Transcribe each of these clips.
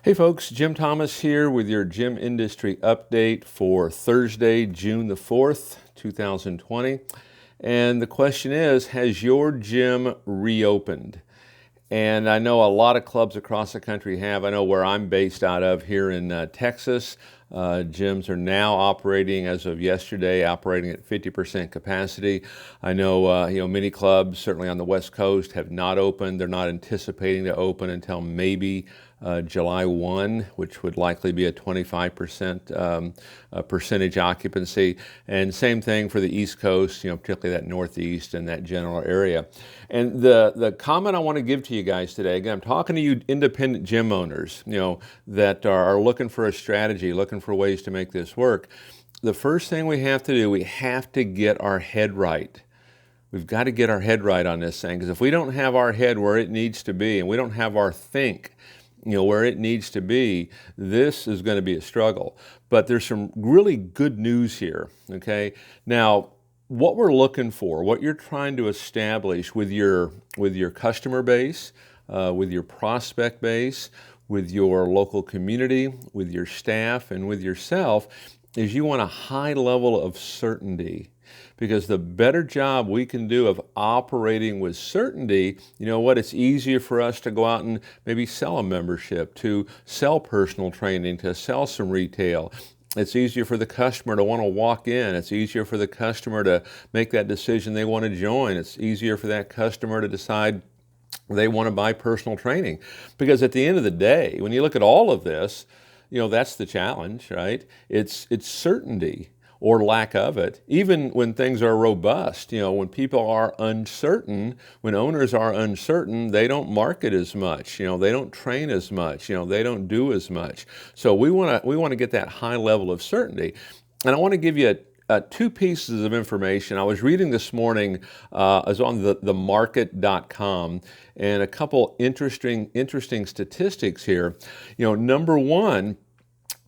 Hey folks, Jim Thomas here with your gym industry update for Thursday, June the 4th, 2020. And the question is, has your gym reopened? And I know a lot of clubs across the country have. I know where I'm based out of here in Texas, gyms are now operating, as of yesterday, operating at 50% capacity. I know, many clubs, certainly on the West Coast, have not opened. They're not anticipating to open until maybe July 1, which would likely be a 25% percentage occupancy. And same thing for the East Coast, particularly that Northeast and that general area. And the comment I want to give to you guys today, again, I'm talking to you independent gym owners, that are looking for a strategy, looking for ways to make this work. The first thing we have to do, we have to get our head right. We've got to get our head right on this thing, because if we don't have our head where it needs to be and we don't have our think where it needs to be, this is going to be a struggle. But there's some really good news here, okay? Now, what we're looking for, what you're trying to establish with your customer base, with your prospect base, with your local community, with your staff, and with yourself, is you want a high level of certainty. Because the better job we can do of operating with certainty, it's easier for us to go out and maybe sell a membership, to sell personal training, to sell some retail. It's easier for the customer to want to walk in. It's easier for the customer to make that decision they want to join. It's easier for that customer to decide they want to buy personal training. Because at the end of the day, when you look at all of this, that's the challenge, right? It's certainty, or lack of it, even when things are robust. When people are uncertain, when owners are uncertain, they don't market as much, they don't train as much, they don't do as much. So we want to get that high level of certainty. And I want to give you two pieces of information. I was reading this morning, I was on themarket.com, and a couple interesting statistics here. Number one,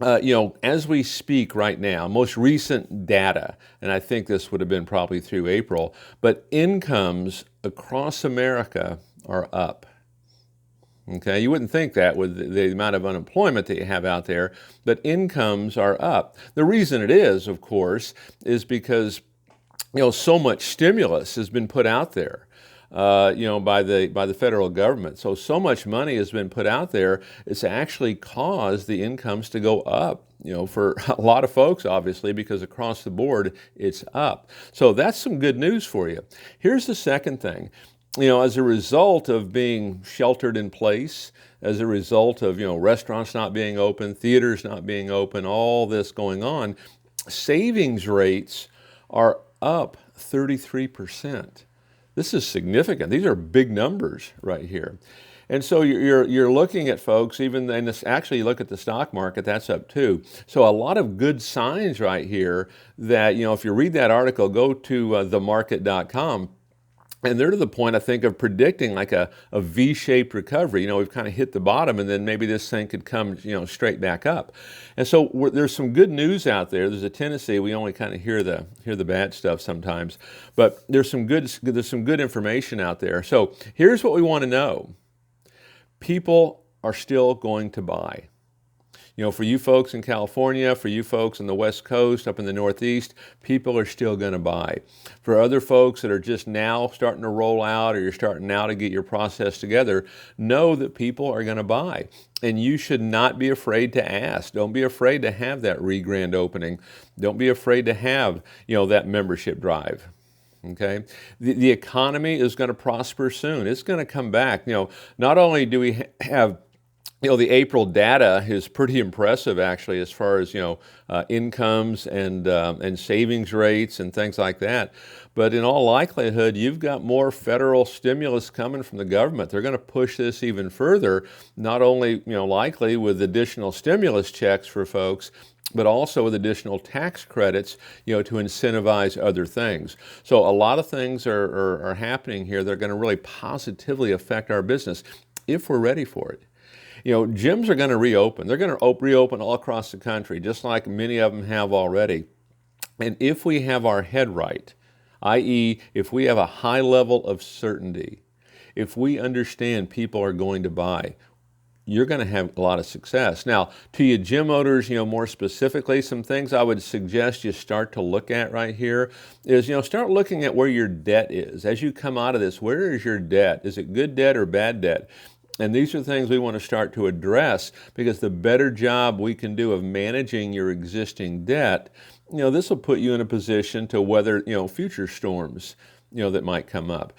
as we speak right now, most recent data, and I think this would have been probably through April, but incomes across America are up. Okay, you wouldn't think that with the amount of unemployment that you have out there, but incomes are up. The reason it is, of course, is because so much stimulus has been put out there. By the federal government. So much money has been put out there, it's actually caused the incomes to go up, for a lot of folks, obviously, because across the board, it's up. So that's some good news for you. Here's the second thing. As a result of being sheltered in place, as a result of, restaurants not being open, theaters not being open, all this going on, savings rates are up 33%. This is significant. These are big numbers right here. And so you're looking at folks, even, and this, actually, you look at the stock market, that's up too. So a lot of good signs right here that, if you read that article, go to themarket.com. And they're to the point, I think, of predicting like a V-shaped recovery. We've kind of hit the bottom, and then maybe this thing could come, straight back up. And so there's some good news out there. There's a tendency we only kind of hear the bad stuff sometimes, but there's some good information out there. So here's what we want to know: people are still going to buy. For you folks in California, for you folks on the West Coast, up in the Northeast, people are still going to buy. For other folks that are just now starting to roll out, or you're starting now to get your process together, know that people are going to buy. And you should not be afraid to ask. Don't be afraid to have that re-grand opening. Don't be afraid to have, that membership drive. Okay, the economy is going to prosper soon. It's going to come back. Not only do we have the April data is pretty impressive, actually, as far as incomes and savings rates and things like that. But in all likelihood, you've got more federal stimulus coming from the government. They're going to push this even further, not only likely with additional stimulus checks for folks, but also with additional tax credits, to incentivize other things. So a lot of things are happening here that are going to really positively affect our business if we're ready for it. Gyms are going to reopen. They're going to reopen all across the country, just like many of them have already. And if we have our head right, i.e., if we have a high level of certainty, if we understand people are going to buy, you're going to have a lot of success. Now, to you gym owners, more specifically, some things I would suggest you start to look at right here is, start looking at where your debt is. As you come out of this, where is your debt? Is it good debt or bad debt? And these are things we want to start to address, because the better job we can do of managing your existing debt, this will put you in a position to weather, future storms, that might come up.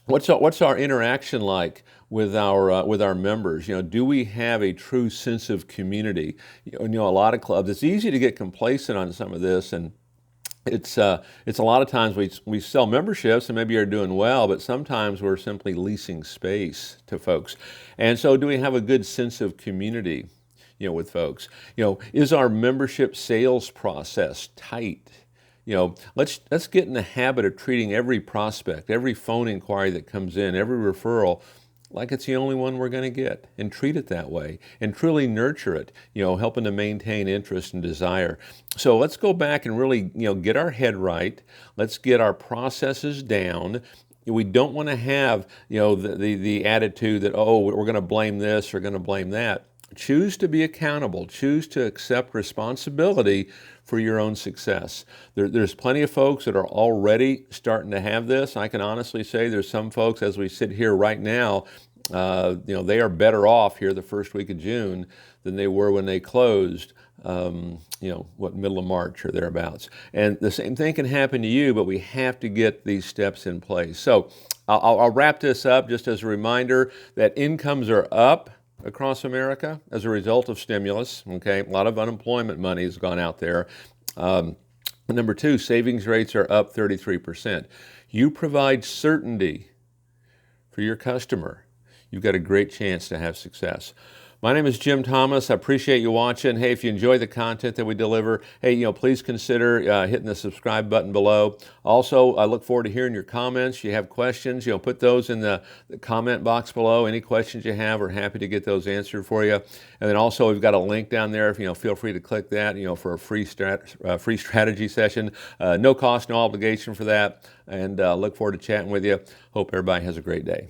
What's our interaction like with our members? Do we have a true sense of community? A lot of clubs, it's easy to get complacent on some of this, and it's a lot of times we sell memberships and maybe are doing well, but sometimes we're simply leasing space to folks. And so do we have a good sense of community, with folks? Is our membership sales process tight? Let's get in the habit of treating every prospect, every phone inquiry that comes in, every referral, like it's the only one we're going to get, and treat it that way and truly nurture it, helping to maintain interest and desire. So let's go back and really, get our head right. Let's get our processes down. We don't want to have, the attitude that, oh, we're going to blame this or going to blame that. Choose to be accountable. Choose to accept responsibility for your own success. There's plenty of folks that are already starting to have this. I can honestly say there's some folks, as we sit here right now, they are better off here the first week of June than they were when they closed, middle of March or thereabouts. And the same thing can happen to you, but we have to get these steps in place. So I'll wrap this up just as a reminder that incomes are up across America as a result of stimulus. Okay, a lot of unemployment money has gone out there. Number two, savings rates are up 33%. You provide certainty for your customer, you've got a great chance to have success. My name is Jim Thomas. I appreciate you watching. Hey, if you enjoy the content that we deliver, hey, please consider hitting the subscribe button below. Also, I look forward to hearing your comments. You have questions, put those in the comment box below. Any questions you have, we're happy to get those answered for you. And then also, we've got a link down there. Feel free to click that, for a free strategy session. No cost, no obligation for that. And look forward to chatting with you. Hope everybody has a great day.